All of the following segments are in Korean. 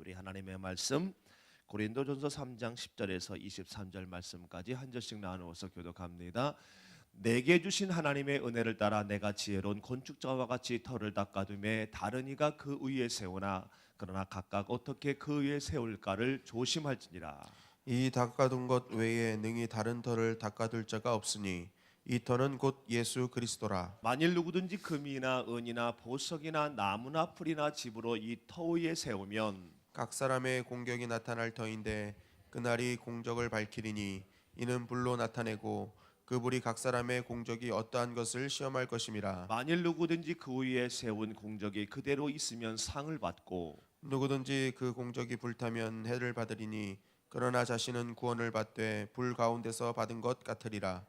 우리 하나님의 말씀 고린도전서 3장 10절에서 23절 말씀까지 한 절씩 나누어서 교독합니다. 내게 주신 하나님의 은혜를 따라 내가 지혜로운 건축자와 같이 터를 닦아두매 다른 이가 그 위에 세우나 그러나 각각 어떻게 그 위에 세울까를 조심할지니라. 이 닦아둔 것 외에 능히 다른 터를 닦아둘 자가 없으니 이 터는 곧 예수 그리스도라. 만일 누구든지 금이나 은이나 보석이나 나무나 풀이나 집으로 이 터 위에 세우면 각 사람의 공격이 나타날 터인데 그날이 공적을 밝히리니 이는 불로 나타내고 그 불이 각 사람의 공적이 어떠한 것을 시험할 것임이라. 만일 누구든지 그 위에 세운 공적이 그대로 있으면 상을 받고 누구든지 그 공적이 불타면 해를 받으리니 그러나 자신은 구원을 받되 불 가운데서 받은 것 같으리라.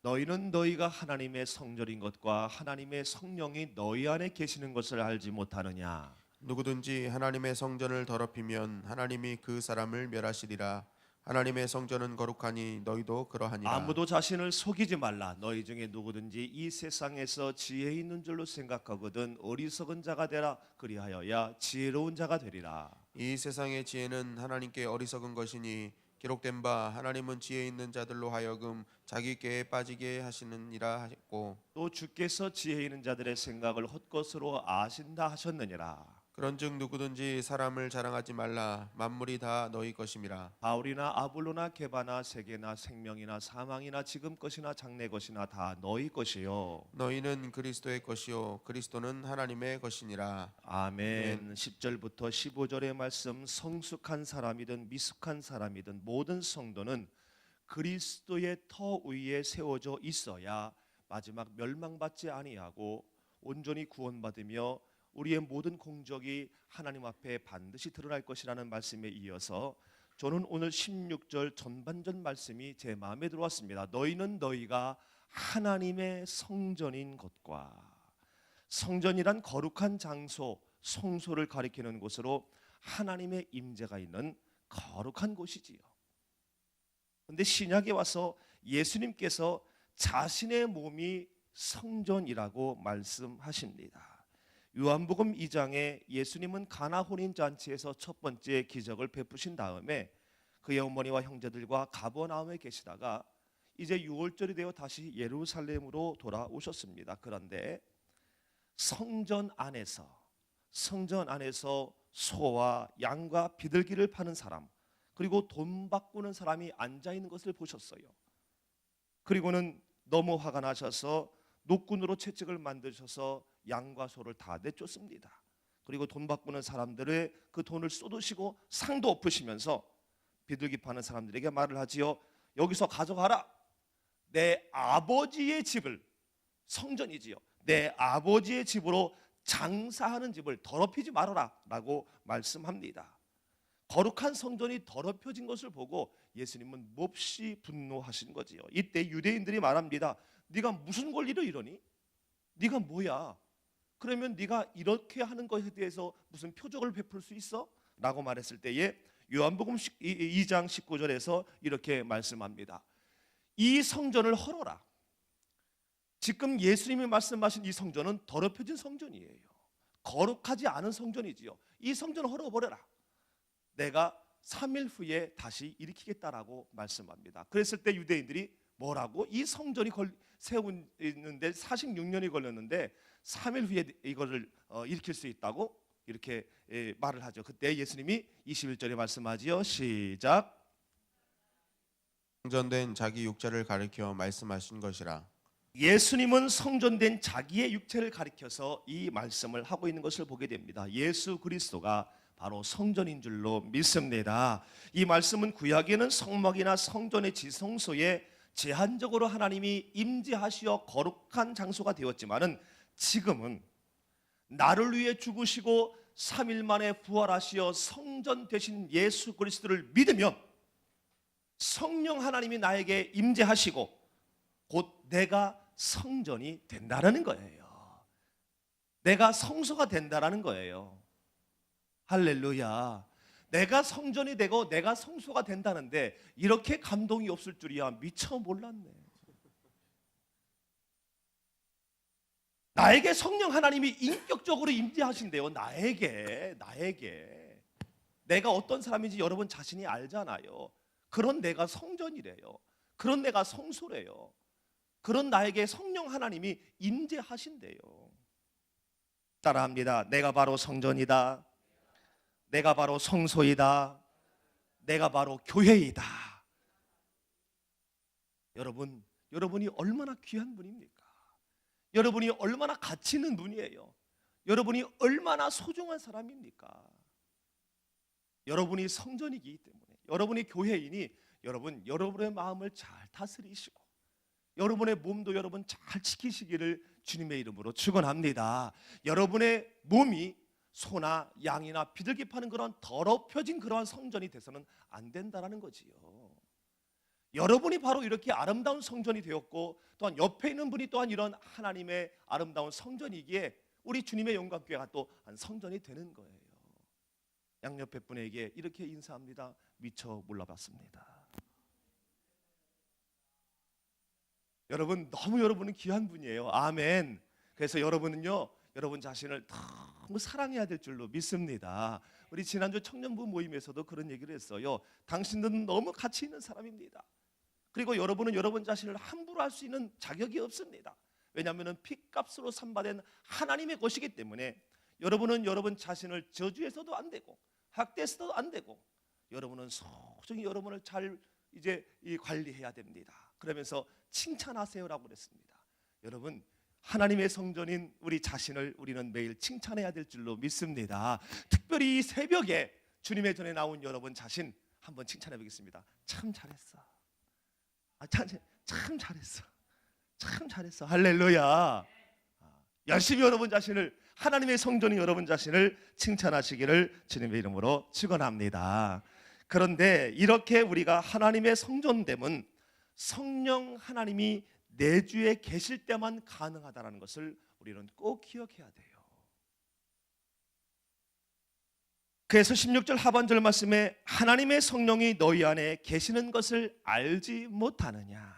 너희는 너희가 하나님의 성전인 것과 하나님의 성령이 너희 안에 계시는 것을 알지 못하느냐. 누구든지 하나님의 성전을 더럽히면 하나님이 그 사람을 멸하시리라. 하나님의 성전은 거룩하니 너희도 그러하니라. 아무도 자신을 속이지 말라. 너희 중에 누구든지 이 세상에서 지혜 있는 줄로 생각하거든 어리석은 자가 되라. 그리하여야 지혜로운 자가 되리라. 이 세상의 지혜는 하나님께 어리석은 것이니 기록된 바 하나님은 지혜 있는 자들로 하여금 자기 꾀에 빠지게 하시느니라 하셨고 또 주께서 지혜 있는 자들의 생각을 헛것으로 아신다 하셨느니라. 그런즉 누구든지 사람을 자랑하지 말라. 만물이 다 너희 것임이라. 바울이나 아볼로나 게바나 세계나 생명이나 사망이나 지금 것이나 장래 것이나 다 너희 것이요 너희는 그리스도의 것이요 그리스도는 하나님의 것이니라. 아멘. 10절부터 15절의 말씀, 성숙한 사람이든 미숙한 사람이든 모든 성도는 그리스도의 터 위에 세워져 있어야 마지막 멸망받지 아니하고 온전히 구원받으며 우리의 모든 공적이 하나님 앞에 반드시 드러날 것이라는 말씀에 이어서 저는 오늘 16절 전반전 말씀이 제 마음에 들어왔습니다. 너희는 너희가 하나님의 성전인 것과, 성전이란 거룩한 장소, 성소를 가리키는 곳으로 하나님의 임재가 있는 거룩한 곳이지요. 그런데 신약에 와서 예수님께서 자신의 몸이 성전이라고 말씀하십니다. 요한복음 2장에 예수님은 가나 혼인 잔치에서 첫 번째 기적을 베푸신 다음에 그의 어머니와 형제들과 가버나움에 계시다가 이제 6월절이 되어 다시 예루살렘으로 돌아오셨습니다. 그런데 성전 안에서 소와 양과 비둘기를 파는 사람, 그리고 돈 바꾸는 사람이 앉아 있는 것을 보셨어요. 그리고는 너무 화가 나셔서 노끈으로 채찍을 만드셔서 양과 소를 다 내쫓습니다. 그리고 돈 바꾸는 사람들의 그 돈을 쏟으시고 상도 엎으시면서 비둘기 파는 사람들에게 말을 하지요. 여기서 가져가라. 내 아버지의 집을, 성전이지요, 내 아버지의 집으로 장사하는 집을 더럽히지 말아라 라고 말씀합니다. 거룩한 성전이 더럽혀진 것을 보고 예수님은 몹시 분노하신 거지요. 이때 유대인들이 말합니다. 네가 무슨 권리로 이러니? 네가 뭐야? 그러면 네가 이렇게 하는 것에 대해서 무슨 표적을 베풀 수 있어? 라고 말했을 때에 요한복음 2장 19절에서 이렇게 말씀합니다. 이 성전을 헐어라. 지금 예수님이 말씀하신 이 성전은 더럽혀진 성전이에요. 거룩하지 않은 성전이지요. 이 성전을 헐어버려라. 내가 3일 후에 다시 일으키겠다라고 말씀합니다. 그랬을 때 유대인들이 뭐라고? 이 성전이 세우는데 46년이 걸렸는데 3일 후에 이거를 일으킬 수 있다고 이렇게 말을 하죠. 그때 예수님이 21절에 말씀하지요. 시작. 성전된 자기 육체를 가리켜 말씀하신 것이라. 예수님은 성전된 자기의 육체를 가리켜서 이 말씀을 하고 있는 것을 보게 됩니다. 예수 그리스도가 바로 성전인 줄로 믿습니다. 이 말씀은 구약에는 성막이나 성전의 지성소에 제한적으로 하나님이 임재하시어 거룩한 장소가 되었지만은 지금은 나를 위해 죽으시고 3일 만에 부활하시어 성전 되신 예수 그리스도를 믿으면 성령 하나님이 나에게 임재하시고 곧 내가 성전이 된다라는 거예요. 내가 성소가 된다라는 거예요. 할렐루야. 내가 성전이 되고 내가 성소가 된다는데 이렇게 감동이 없을 줄이야 미처 몰랐네. 나에게 성령 하나님이 인격적으로 임재하신대요. 나에게 내가 어떤 사람인지 여러분 자신이 알잖아요. 그런 내가 성전이래요. 그런 내가 성소래요. 그런 나에게 성령 하나님이 임재하신대요. 따라합니다. 내가 바로 성전이다. 내가 바로 성소이다. 내가 바로 교회이다. 여러분이 얼마나 귀한 분입니까? 여러분이 얼마나 가치 있는 분이에요. 여러분이 얼마나 소중한 사람입니까? 여러분이 성전이기 때문에, 여러분이 교회이니 여러분의 마음을 잘 다스리시고 여러분의 몸도 여러분 잘 지키시기를 주님의 이름으로 축원합니다. 여러분의 몸이 소나 양이나 비둘기 파는 그런 더럽혀진 그러한 성전이 돼서는 안 된다라는 거지요. 여러분이 바로 이렇게 아름다운 성전이 되었고, 또한 옆에 있는 분이 또한 이런 하나님의 아름다운 성전이기에 우리 주님의 영광교회가 또 한 성전이 되는 거예요. 양옆에 분에게 이렇게 인사합니다. 미처 몰라봤습니다. 여러분은 귀한 분이에요. 아멘. 그래서 여러분은요, 여러분 자신을 너무 사랑해야 될 줄로 믿습니다. 우리 지난주 청년부 모임에서도 그런 얘기를 했어요. 당신들은 너무 가치 있는 사람입니다. 그리고 여러분은 여러분 자신을 함부로 할 수 있는 자격이 없습니다. 왜냐하면 핏값으로 산받은 하나님의 것이기 때문에 여러분은 여러분 자신을 저주해서도 안 되고 학대해서도 안 되고, 여러분은 소중히 여러분을 잘 관리해야 됩니다. 그러면서 칭찬하세요라고 그랬습니다. 여러분, 하나님의 성전인 우리 자신을 우리는 매일 칭찬해야 될 줄로 믿습니다. 특별히 이 새벽에 주님의 전에 나온 여러분 자신 한번 칭찬해 보겠습니다. 참 잘했어. 참 잘했어. 참 잘했어. 할렐루야. 열심히 여러분 자신을, 하나님의 성전인 여러분 자신을 칭찬하시기를 주님의 이름으로 축원합니다. 그런데 이렇게 우리가 하나님의 성전됨은 성령 하나님이 내주에 계실 때만 가능하다는 것을 우리는 꼭 기억해야 돼요. 그래서 16절 하반절 말씀에 하나님의 성령이 너희 안에 계시는 것을 알지 못하느냐.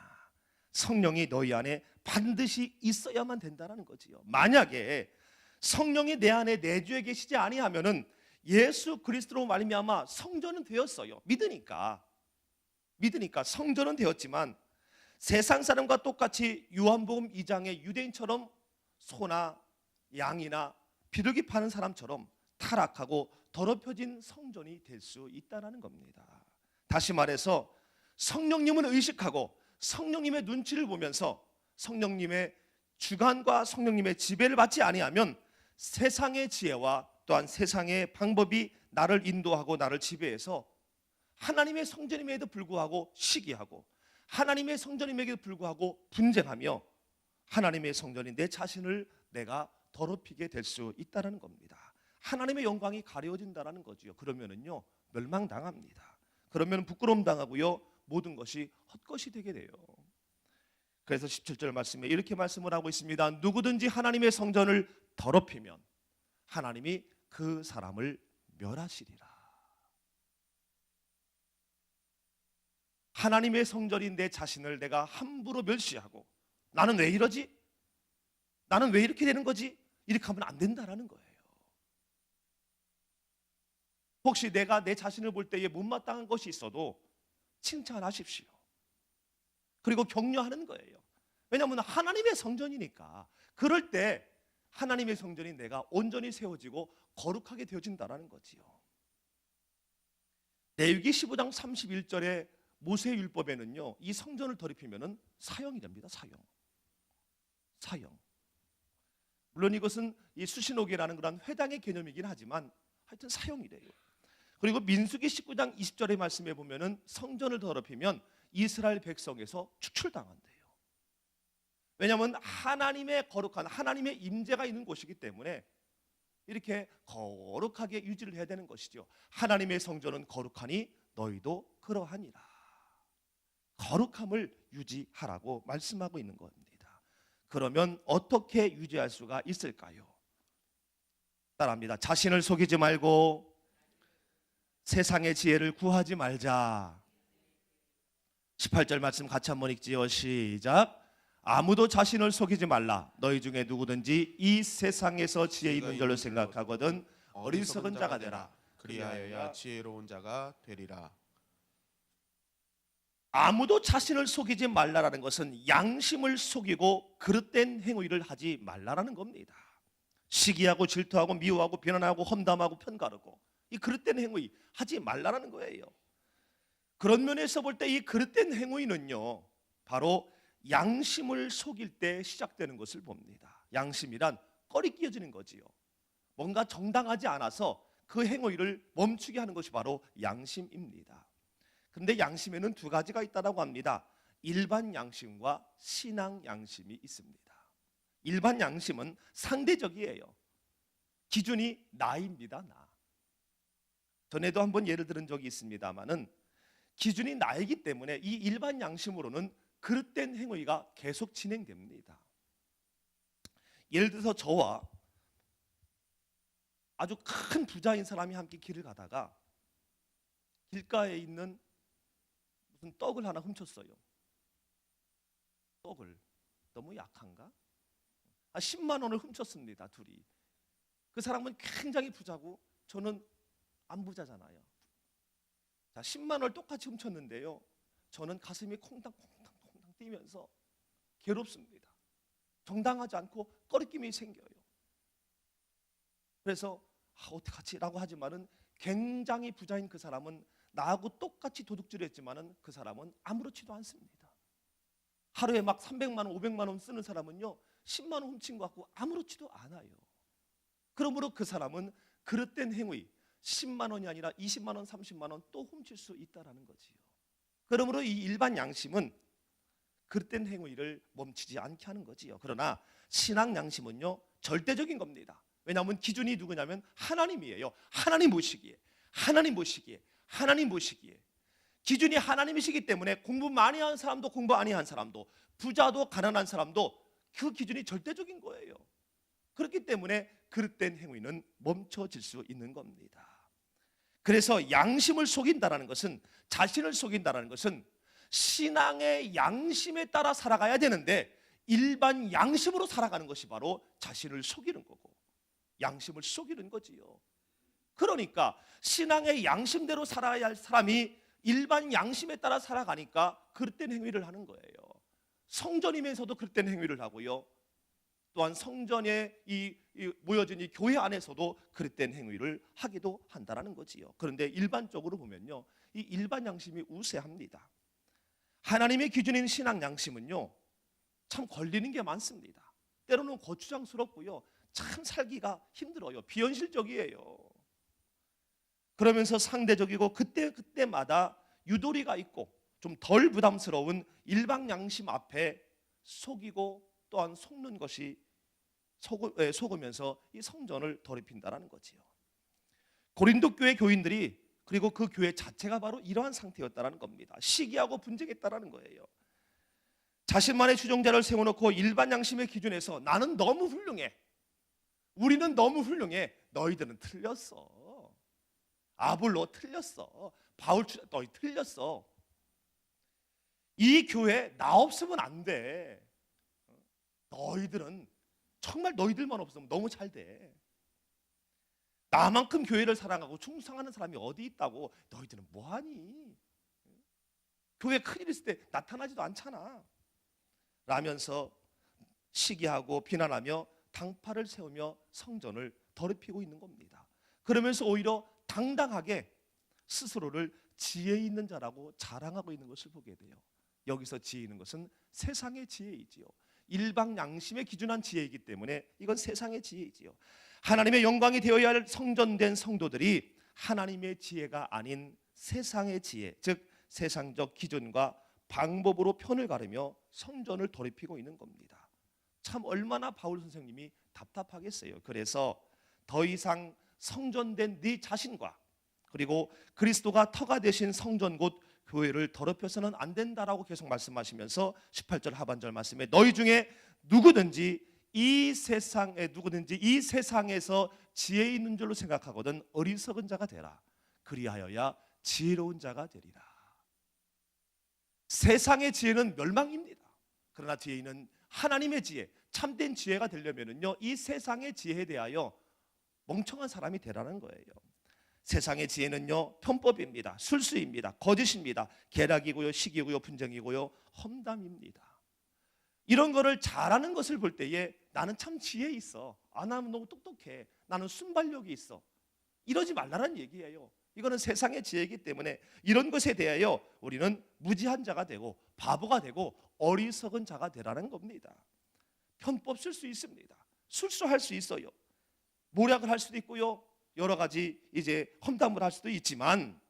성령이 너희 안에 반드시 있어야만 된다는 거지요. 만약에 성령이 내 안에 내주에 계시지 아니하면은 예수 그리스도로 말미암아 성전은 되었어요. 믿으니까 성전은 되었지만 세상 사람과 똑같이 요한복음 2장의 유대인처럼 소나 양이나 비둘기 파는 사람처럼 타락하고 더럽혀진 성전이 될 수 있다는 겁니다. 다시 말해서 성령님을 의식하고 성령님의 눈치를 보면서 성령님의 주관과 성령님의 지배를 받지 아니하면 세상의 지혜와 또한 세상의 방법이 나를 인도하고 나를 지배해서 하나님의 성전임에도 불구하고 시기하고 하나님의 성전임에도 불구하고 분쟁하며 하나님의 성전인 내 자신을 내가 더럽히게 될 수 있다는 겁니다. 하나님의 영광이 가려진다는 거죠. 그러면은요, 멸망당합니다. 그러면 부끄러움 당하고요, 모든 것이 헛것이 되게 돼요. 그래서 17절 말씀에 이렇게 말씀을 하고 있습니다. 누구든지 하나님의 성전을 더럽히면 하나님이 그 사람을 멸하시리라. 하나님의 성전인 내 자신을 내가 함부로 멸시하고 나는 왜 이러지? 나는 왜 이렇게 되는 거지? 이렇게 하면 안 된다라는 거예요. 혹시 내가 내 자신을 볼 때에 못마땅한 것이 있어도 칭찬하십시오. 그리고 격려하는 거예요. 왜냐하면 하나님의 성전이니까. 그럴 때 하나님의 성전이 내가 온전히 세워지고 거룩하게 되어진다는 거지요. 레위기 15장 31절에 모세율법에는요, 이 성전을 더럽히면은 사형이 됩니다. 사형. 물론 이것은 이 수신옥이라는 그런 회당의 개념이긴 하지만 하여튼 사형이래요. 그리고 민수기 19장 20절의 말씀에 보면은 성전을 더럽히면 이스라엘 백성에서 추출당한대요. 왜냐하면 하나님의 거룩한 하나님의 임재가 있는 곳이기 때문에 이렇게 거룩하게 유지를 해야 되는 것이죠. 하나님의 성전은 거룩하니 너희도 그러하니라. 거룩함을 유지하라고 말씀하고 있는 겁니다. 그러면 어떻게 유지할 수가 있을까요? 따라합니다. 자신을 속이지 말고 세상의 지혜를 구하지 말자. 18절 말씀 같이 한번 읽지요. 시작. 아무도 자신을 속이지 말라. 너희 중에 누구든지 이 세상에서 지혜 있는 줄로 생각하거든 어리석은 자가 되라. 그리하여야 지혜로운 자가 되리라. 아무도 자신을 속이지 말라라는 것은 양심을 속이고 그릇된 행위를 하지 말라라는 겁니다. 시기하고 질투하고 미워하고 비난하고 험담하고 편가르고 이 그릇된 행위 하지 말라라는 거예요. 그런 면에서 볼 때 이 그릇된 행위는요, 바로 양심을 속일 때 시작되는 것을 봅니다. 양심이란 꺼리 끼어지는 거지요. 뭔가 정당하지 않아서 그 행위를 멈추게 하는 것이 바로 양심입니다. 그런데 양심에는 두 가지가 있다고 합니다. 일반 양심과 신앙 양심이 있습니다. 일반 양심은 상대적이에요. 기준이 나입니다. 나. 전에도 한번 예를 들은 적이 있습니다만은 기준이 나이기 때문에 이 일반 양심으로는 그릇된 행위가 계속 진행됩니다. 예를 들어서 저와 아주 큰 부자인 사람이 함께 길을 가다가 길가에 있는 무슨 떡을 하나 훔쳤어요. 떡을 너무 약한가? 10만 원을 훔쳤습니다. 둘이. 그 사람은 굉장히 부자고 저는 안 부자잖아요. 자, 10만 원을 똑같이 훔쳤는데요, 저는 가슴이 콩닥콩닥 뛰면서 괴롭습니다. 정당하지 않고 꺼리낌이 생겨요. 그래서 어떡하지? 라고 하지만은 굉장히 부자인 그 사람은 나하고 똑같이 도둑질을 했지만은 그 사람은 아무렇지도 않습니다. 하루에 막 300만 원, 500만 원 쓰는 사람은요, 10만 원 훔친 것 같고 아무렇지도 않아요. 그러므로 그 사람은 그릇된 행위, 10만 원이 아니라 20만 원, 30만 원 또 훔칠 수 있다라는 거지요. 그러므로 이 일반 양심은 그릇된 행위를 멈추지 않게 하는 거지요. 그러나 신앙 양심은요, 절대적인 겁니다. 왜냐하면 기준이 누구냐면 하나님이에요. 하나님 보시기에, 하나님 보시기에, 하나님 보시기에 기준이 하나님이시기 때문에 공부 많이 한 사람도 공부 아니 한 사람도, 부자도 가난한 사람도 그 기준이 절대적인 거예요. 그렇기 때문에 그릇된 행위는 멈춰질 수 있는 겁니다. 그래서 양심을 속인다라는 것은, 자신을 속인다라는 것은 신앙의 양심에 따라 살아가야 되는데 일반 양심으로 살아가는 것이 바로 자신을 속이는 거고 양심을 속이는 거지요. 그러니까 신앙의 양심대로 살아야 할 사람이 일반 양심에 따라 살아가니까 그릇된 행위를 하는 거예요. 성전이면서도 그릇된 행위를 하고요, 또한 성전에 모여진 이 교회 안에서도 그릇된 행위를 하기도 한다라는 거지요. 그런데 일반적으로 보면요, 이 일반 양심이 우세합니다. 하나님의 기준인 신앙 양심은요, 참 걸리는 게 많습니다. 때로는 거추장스럽고요, 참 살기가 힘들어요. 비현실적이에요. 그러면서 상대적이고 그때마다 유도리가 있고 좀 덜 부담스러운 일반 양심 앞에 속이고 또한 속는 것이 속으면서 이 성전을 더럽힌다라는 거지요. 고린도 교회 교인들이, 그리고 그 교회 자체가 바로 이러한 상태였다라는 겁니다. 시기하고 분쟁했다라는 거예요. 자신만의 주종자를 세워놓고 일반 양심의 기준에서 나는 너무 훌륭해, 우리는 너무 훌륭해, 너희들은 틀렸어, 아볼로 틀렸어, 바울 너희 틀렸어, 이 교회 나 없으면 안 돼, 너희들은 정말 너희들만 없으면 너무 잘 돼, 나만큼 교회를 사랑하고 충성하는 사람이 어디 있다고, 너희들은 뭐하니, 교회 큰일 있을 때 나타나지도 않잖아 라면서 시기하고 비난하며 당파를 세우며 성전을 더럽히고 있는 겁니다. 그러면서 오히려 당당하게 스스로를 지혜 있는 자라고 자랑하고 있는 것을 보게 돼요. 여기서 지혜 있는 것은 세상의 지혜이지요. 일반 양심에 기준한 지혜이기 때문에 이건 세상의 지혜이지요. 하나님의 영광이 되어야 할 성전된 성도들이 하나님의 지혜가 아닌 세상의 지혜, 즉 세상적 기준과 방법으로 편을 가르며 성전을 더럽히고 있는 겁니다. 참 얼마나 바울 선생님이 답답하겠어요. 그래서 더 이상 성전된 네 자신과 그리고 그리스도가 터가 되신 성전 곧 교회를 더럽혀서는 안 된다라고 계속 말씀하시면서 18절 하반절 말씀에 너희 중에 누구든지 이 세상에서 지혜 있는 줄로 생각하거든 어리석은 자가 되라. 그리하여야 지혜로운 자가 되리라. 세상의 지혜는 멸망입니다. 그러나 뒤에 있는 하나님의 지혜, 참된 지혜가 되려면은요, 이 세상의 지혜에 대하여 멍청한 사람이 되라는 거예요. 세상의 지혜는요, 편법입니다. 술수입니다. 거짓입니다. 계략이고요, 시기고요, 분쟁이고요, 험담입니다. 이런 거를 잘하는 것을 볼 때에 나는 참 지혜 있어. 나는 너무 똑똑해. 나는 순발력이 있어. 이러지 말라는 얘기예요. 이거는 세상의 지혜이기 때문에 이런 것에 대하여 우리는 무지한 자가 되고 바보가 되고 어리석은 자가 되라는 겁니다. 편법 쓸 수 있습니다. 술수할 수 있어요. 모략을 할 수도 있고요. 여러 가지 이제 험담을 할 수도 있지만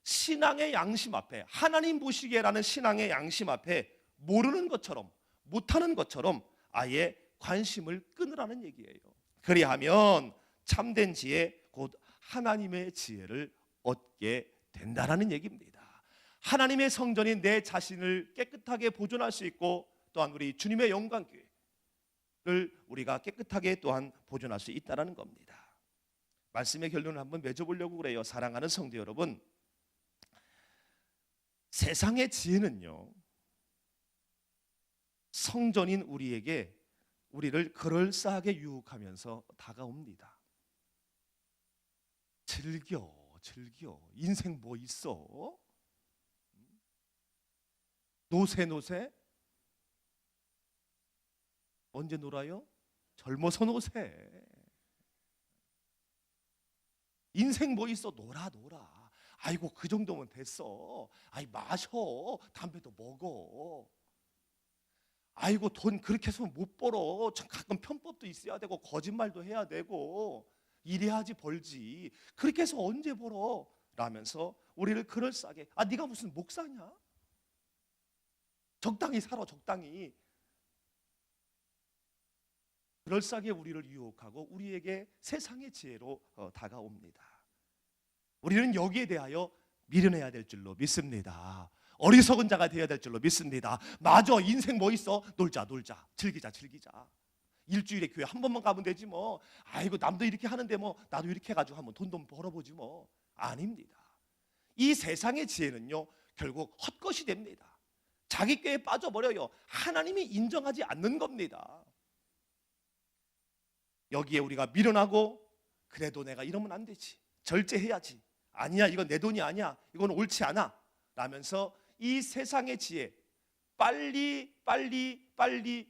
신앙의 양심 앞에, 하나님 보시기에라는 신앙의 양심 앞에 모르는 것처럼, 못하는 것처럼 아예 관심을 끊으라는 얘기예요. 그리하면 참된 지혜, 곧 하나님의 지혜를 얻게 된다라는 얘기입니다. 하나님의 성전인 내 자신을 깨끗하게 보존할 수 있고, 또한 우리 주님의 영광교회를 우리가 깨끗하게 또한 보존할 수 있다는 겁니다. 말씀의 결론을 한번 맺어보려고 그래요. 사랑하는 성도 여러분, 세상의 지혜는요, 성전인 우리에게 우리를 그럴싸하게 유혹하면서 다가옵니다. 즐겨. 인생 뭐 있어? 노세? 언제 놀아요? 젊어서 노세. 인생 뭐 있어? 놀아. 아이고, 그 정도면 됐어. 아이, 마셔. 담배도 먹어. 아이고, 돈 그렇게 해서 못 벌어. 가끔 편법도 있어야 되고 거짓말도 해야 되고 이래야지 벌지. 그렇게 해서 언제 벌어? 라면서 우리를 그럴싸하게, 네가 무슨 목사냐? 적당히 살아, 적당히. 그럴싸하게 우리를 유혹하고 우리에게 세상의 지혜로 다가옵니다. 우리는 여기에 대하여 미련해야 될 줄로 믿습니다. 어리석은 자가 되어야 될 줄로 믿습니다. 맞아, 인생 뭐 있어? 놀자. 즐기자. 일주일에 교회 한 번만 가면 되지 뭐. 아이고, 남도 이렇게 하는데 뭐 나도 이렇게 해가지고 한번 돈도 벌어보지 뭐. 아닙니다. 이 세상의 지혜는요, 결국 헛것이 됩니다. 자기 꾀에 빠져버려요. 하나님이 인정하지 않는 겁니다. 여기에 우리가 미련하고, 그래도 내가 이러면 안 되지, 절제해야지, 아니야, 이건 내 돈이 아니야, 이건 옳지 않아 라면서 이 세상의 지혜, 빨리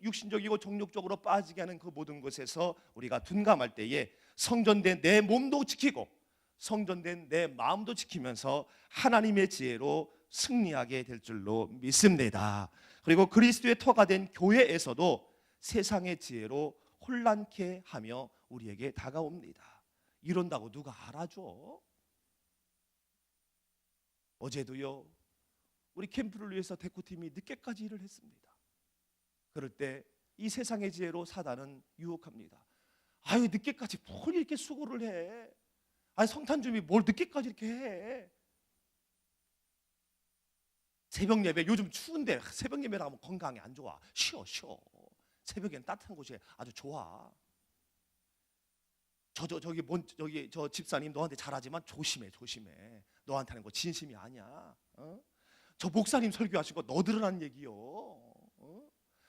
육신적이고 정욕적으로 빠지게 하는 그 모든 것에서 우리가 둔감할 때에 성전된 내 몸도 지키고 성전된 내 마음도 지키면서 하나님의 지혜로 승리하게 될 줄로 믿습니다. 그리고 그리스도의 터가 된 교회에서도 세상의 지혜로 혼란케 하며 우리에게 다가옵니다. 이런다고 누가 알아줘? 어제도요, 우리 캠프를 위해서 데코팀이 늦게까지 일을 했습니다. 그럴 때 이 세상의 지혜로 사단은 유혹합니다. 아유, 늦게까지 뭘 이렇게 수고를 해? 아니, 성탄주미 뭘 늦게까지 이렇게 해? 새벽 예배, 요즘 추운데 새벽 예배 나가면 건강에 안 좋아. 쉬어. 새벽엔 따뜻한 곳이 아주 좋아. 저 집사님 너한테 잘하지만 조심해. 너한테 하는 거 진심이 아니야. 저 목사님 설교하신 거 너들으라는 얘기요.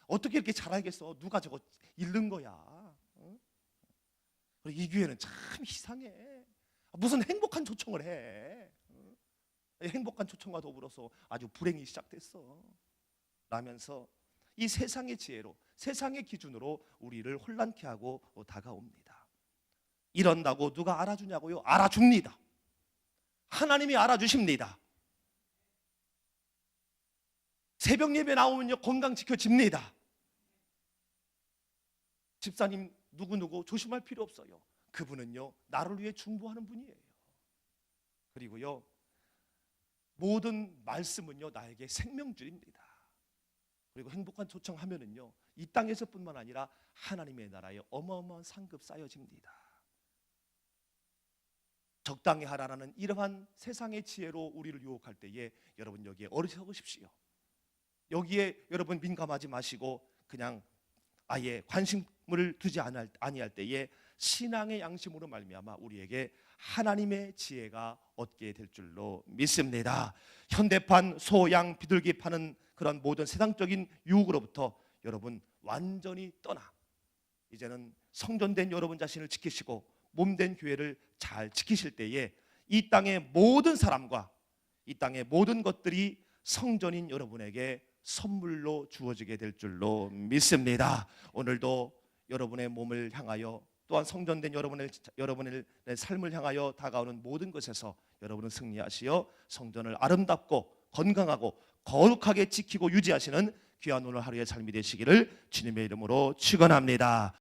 어떻게 이렇게 잘하겠어? 누가 저거 잃는 거야. 이 교회는 참 이상해. 무슨 행복한 초청을 해. 행복한 초청과 더불어서 아주 불행이 시작됐어 라면서 이 세상의 지혜로, 세상의 기준으로 우리를 혼란케 하고 다가옵니다. 이런다고 누가 알아주냐고요? 알아줍니다. 하나님이 알아주십니다. 새벽 예배 나오면요, 건강 지켜집니다. 집사님 누구 조심할 필요 없어요. 그분은요, 나를 위해 중보하는 분이에요. 그리고요, 모든 말씀은요, 나에게 생명줄입니다. 그리고 행복한 초청하면은요, 이 땅에서뿐만 아니라 하나님의 나라에 어마어마한 상급 쌓여집니다. 적당히 하라는 이러한 세상의 지혜로 우리를 유혹할 때에 여러분 여기에 어리석으십시오. 여기에 여러분 민감하지 마시고 그냥 아예 관심을 두지 아니할 때에 신앙의 양심으로 말미암아 우리에게 하나님의 지혜가 얻게 될 줄로 믿습니다. 현대판 소양 비둘기 파는 그런 모든 세상적인 유혹으로부터 여러분 완전히 떠나 이제는 성전된 여러분 자신을 지키시고 몸된 교회를 잘 지키실 때에 이 땅의 모든 사람과 이 땅의 모든 것들이 성전인 여러분에게 선물로 주어지게 될 줄로 믿습니다. 오늘도 여러분의 몸을 향하여 또한 성전된 여러분의 삶을 향하여 다가오는 모든 것에서 여러분은 승리하시어 성전을 아름답고 건강하고 거룩하게 지키고 유지하시는 귀한 오늘 하루의 삶이 되시기를 주님의 이름으로 축원합니다.